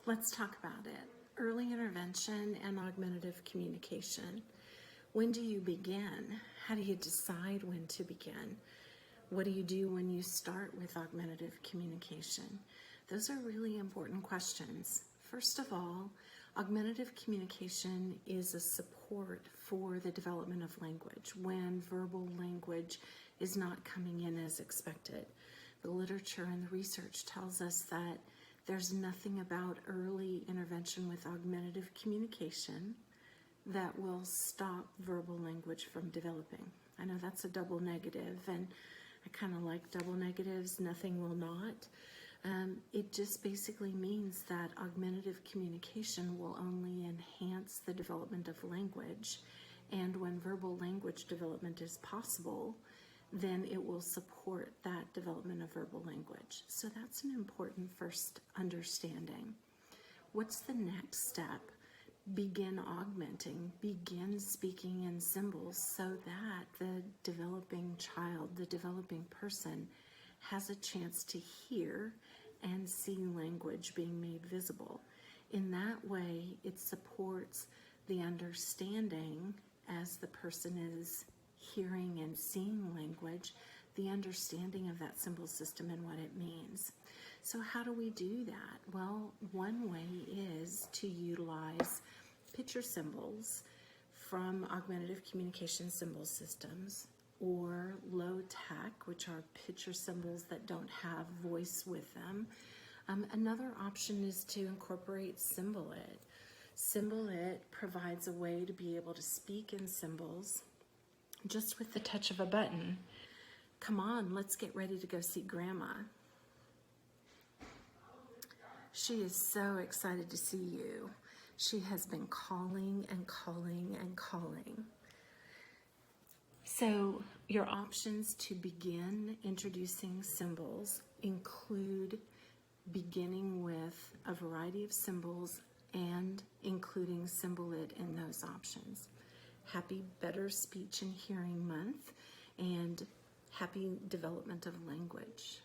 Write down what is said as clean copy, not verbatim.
Let's talk about it. Early intervention and augmentative communication. When do you begin? How do you decide when to begin? What do you do when you start with augmentative communication? Those are really important questions. First of all, augmentative communication is a support for the development of language when verbal language is not coming in as expected. The literature and the research tells us that there's nothing about early intervention with augmentative communication that will stop verbal language from developing. I know that's a double negative, and I kind of like double negatives. Nothing will not. It just basically means that augmentative communication will only enhance the development of language, and when verbal language development is possible, then it will support that development of verbal language. So that's an important first understanding. What's the next step? Begin augmenting, begin speaking in symbols so that the developing child, the developing person, has a chance to hear and see language being made visible. In that way, it supports the understanding as the person is hearing and seeing language, the understanding of that symbol system and what it means. So how do we do that? Well, one way is to utilize picture symbols from augmentative communication symbol systems, or low tech, which are picture symbols that don't have voice with them. Another option is to incorporate SymbolIt. SymbolIt provides a way to be able to speak in symbols just with the touch of a button. Come on, let's get ready to go see Grandma. She is so excited to see you. She has been calling and calling and calling. So your options to begin introducing symbols include beginning with a variety of symbols and including SymbolIt in those options. Happy Better Speech and Hearing Month, and happy development of language.